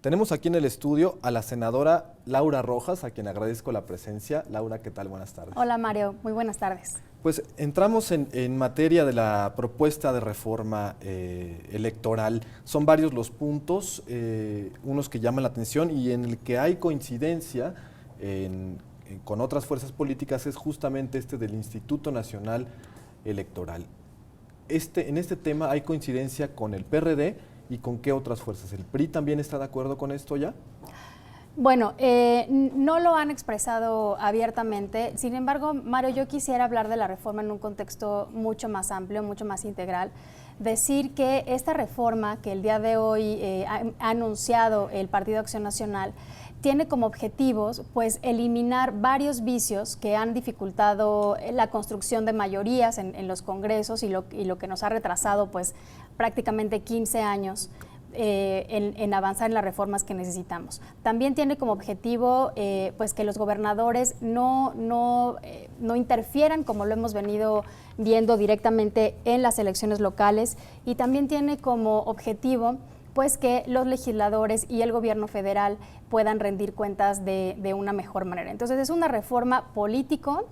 Tenemos aquí en el estudio a la senadora Laura Rojas, a quien agradezco la presencia. Laura, ¿qué tal? Buenas tardes. Hola Mario, muy buenas tardes. Pues entramos en materia de la propuesta de reforma electoral. Son varios los puntos, unos que llaman la atención y en el que hay coincidencia con otras fuerzas políticas es justamente este del Instituto Nacional Electoral. En este tema hay coincidencia con el PRD y con qué otras fuerzas. ¿El PRI también está de acuerdo con esto ya? Bueno, no lo han expresado abiertamente. Sin embargo, Mario, yo quisiera hablar de la reforma en un contexto mucho más amplio, mucho más integral. Decir que esta reforma que el día de hoy ha anunciado el Partido Acción Nacional tiene como objetivos pues eliminar varios vicios que han dificultado la construcción de mayorías en los congresos y lo que nos ha retrasado pues prácticamente 15 años en avanzar en las reformas que necesitamos. También tiene como objetivo pues que los gobernadores no interfieran, como lo hemos venido viendo directamente en las elecciones locales, y también tiene como objetivo pues que los legisladores y el gobierno federal puedan rendir cuentas de una mejor manera. Entonces es una reforma político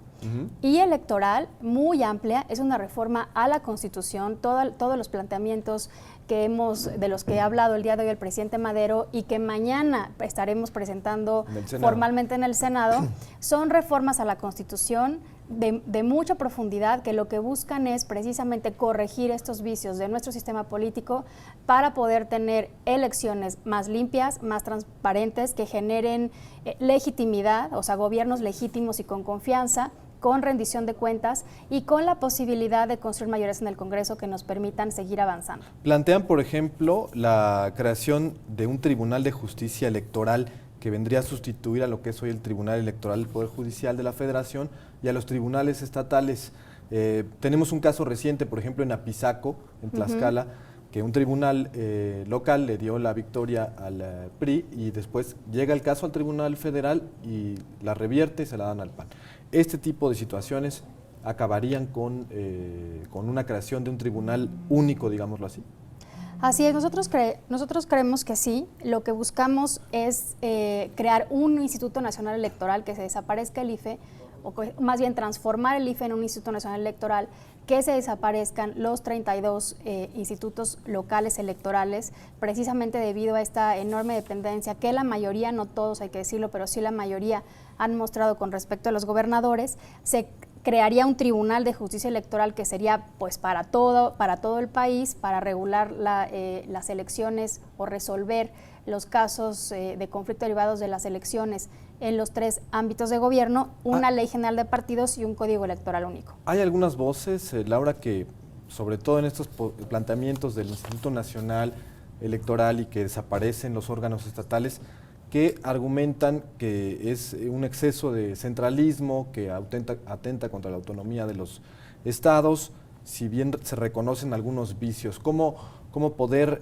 y electoral muy amplia, es una reforma a la Constitución, todos los planteamientos de los que ha hablado el día de hoy el presidente Madero y que mañana estaremos presentando formalmente en el Senado, son reformas a la Constitución de mucha profundidad que lo que buscan es precisamente corregir estos vicios de nuestro sistema político para poder tener elecciones más limpias, más transparentes, que generen legitimidad, o sea, gobiernos legítimos y con confianza, con rendición de cuentas y con la posibilidad de construir mayorías en el Congreso que nos permitan seguir avanzando. Plantean, por ejemplo, la creación de un Tribunal de Justicia Electoral que vendría a sustituir a lo que es hoy el Tribunal Electoral del Poder Judicial de la Federación y a los tribunales estatales. Tenemos un caso reciente, por ejemplo, en Apizaco, en Tlaxcala, que un tribunal local le dio la victoria al PRI y después llega el caso al Tribunal Federal y la revierte y se la dan al PAN. Este tipo de situaciones acabarían con una creación de un tribunal único, digámoslo así. Así es, nosotros creemos que sí. Lo que buscamos es crear un Instituto Nacional Electoral, que se desaparezca el IFE, o más bien transformar el IFE en un Instituto Nacional Electoral, que se desaparezcan los 32 institutos locales electorales, precisamente debido a esta enorme dependencia que la mayoría, no todos hay que decirlo, pero sí la mayoría han mostrado con respecto a los gobernadores. Se crearía un tribunal de justicia electoral que sería pues para todo el país, para regular las elecciones o resolver los casos de conflicto derivados de las elecciones en los 3 ámbitos de gobierno, una ley general de partidos y un código electoral único. Hay algunas voces, Laura, que sobre todo en estos planteamientos del Instituto Nacional Electoral y que desaparecen los órganos estatales, que argumentan que es un exceso de centralismo, que atenta contra la autonomía de los estados, si bien se reconocen algunos vicios. ¿Cómo poder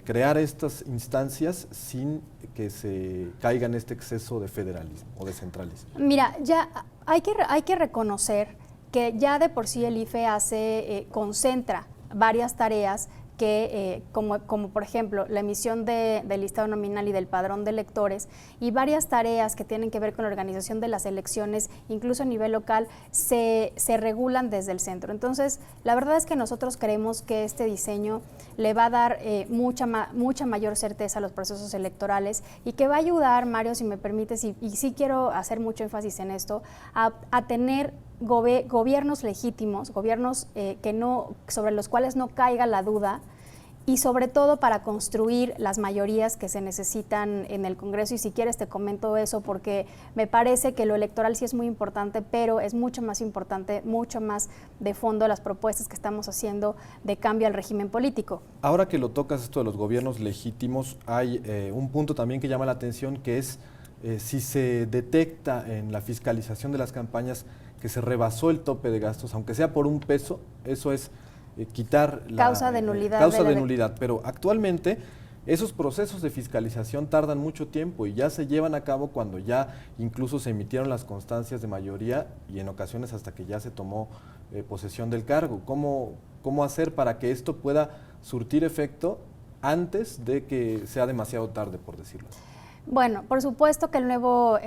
crear estas instancias sin que se caiga en este exceso de federalismo o de centralismo? Mira, ya hay que reconocer que ya de por sí el IFE concentra varias tareas que, como por ejemplo la emisión del listado nominal y del padrón de electores, y varias tareas que tienen que ver con la organización de las elecciones, incluso a nivel local, se regulan desde el centro. Entonces, la verdad es que nosotros creemos que este diseño le va a dar mucha mayor certeza a los procesos electorales y que va a ayudar, Mario, si me permites, y sí quiero hacer mucho énfasis en esto, a tener gobiernos legítimos, gobiernos sobre los cuales no caiga la duda, y sobre todo para construir las mayorías que se necesitan en el Congreso. Y si quieres te comento eso, porque me parece que lo electoral sí es muy importante, pero es mucho más importante, mucho más de fondo las propuestas que estamos haciendo de cambio al régimen político. Ahora que lo tocas esto de los gobiernos legítimos, hay un punto también que llama la atención, que es si se detecta en la fiscalización de las campañas que se rebasó el tope de gastos, aunque sea por $1, eso es quitar la causa de nulidad. Pero actualmente esos procesos de fiscalización tardan mucho tiempo y ya se llevan a cabo cuando ya incluso se emitieron las constancias de mayoría y en ocasiones hasta que ya se tomó posesión del cargo. ¿Cómo hacer para que esto pueda surtir efecto antes de que sea demasiado tarde, por decirlo? Bueno, por supuesto que el nuevo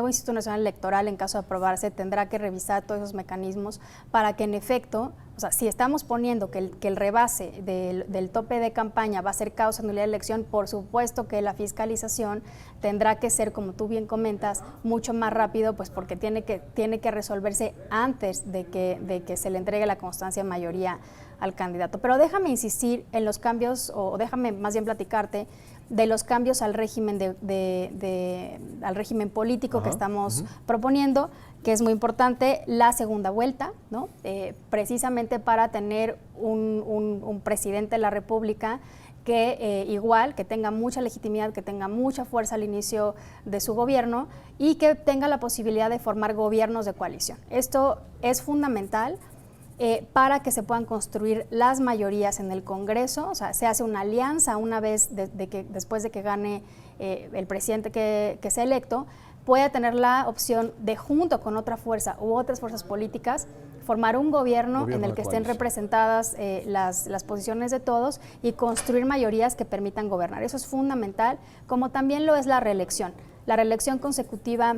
Instituto Nacional Electoral, en caso de aprobarse, tendrá que revisar todos esos mecanismos para que en efecto, o sea, si estamos poniendo que el rebase del tope de campaña va a ser causa de nulidad de elección, por supuesto que la fiscalización tendrá que ser, como tú bien comentas, mucho más rápido, pues porque tiene que resolverse antes de que se le entregue la constancia de mayoría al candidato. Pero déjame insistir en los cambios, o déjame más bien platicarte de los cambios al régimen al régimen político que estamos proponiendo, que es muy importante, la segunda vuelta, ¿no? Precisamente para tener un presidente de la República que igual, que tenga mucha legitimidad, que tenga mucha fuerza al inicio de su gobierno y que tenga la posibilidad de formar gobiernos de coalición. Esto es fundamental para que se puedan construir las mayorías en el Congreso. O sea, se hace una alianza una vez después de que gane el presidente que sea electo, puede tener la opción de, junto con otra fuerza u otras fuerzas políticas, formar un gobierno en el que estén representadas las posiciones de todos y construir mayorías que permitan gobernar. Eso es fundamental, como también lo es la reelección consecutiva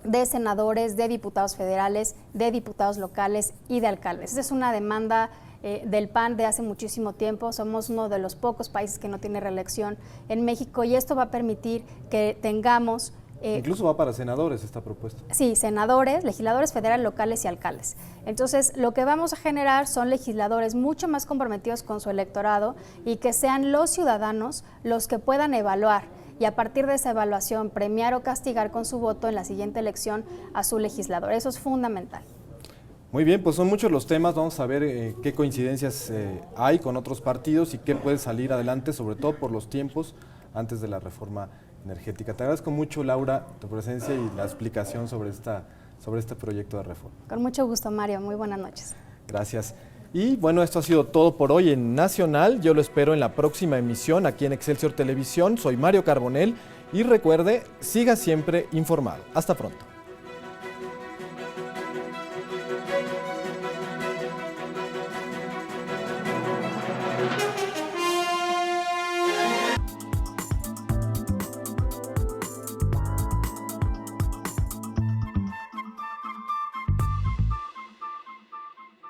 de senadores, de diputados federales, de diputados locales y de alcaldes. Esa es una demanda del PAN de hace muchísimo tiempo. Somos uno de los pocos países que no tiene reelección en México y esto va a permitir que tengamos... Incluso va para senadores esta propuesta. Sí, senadores, legisladores federales, locales y alcaldes. Entonces, lo que vamos a generar son legisladores mucho más comprometidos con su electorado y que sean los ciudadanos los que puedan evaluar y a partir de esa evaluación premiar o castigar con su voto en la siguiente elección a su legislador. Eso es fundamental. Muy bien, pues son muchos los temas, vamos a ver qué coincidencias hay con otros partidos y qué puede salir adelante, sobre todo por los tiempos antes de la reforma energética. Te agradezco mucho, Laura, tu presencia y la explicación sobre este proyecto de reforma. Con mucho gusto, Mario. Muy buenas noches. Gracias. Y bueno, esto ha sido todo por hoy en Nacional. Yo lo espero en la próxima emisión aquí en Excelsior Televisión. Soy Mario Carbonell y recuerde, siga siempre informado. Hasta pronto.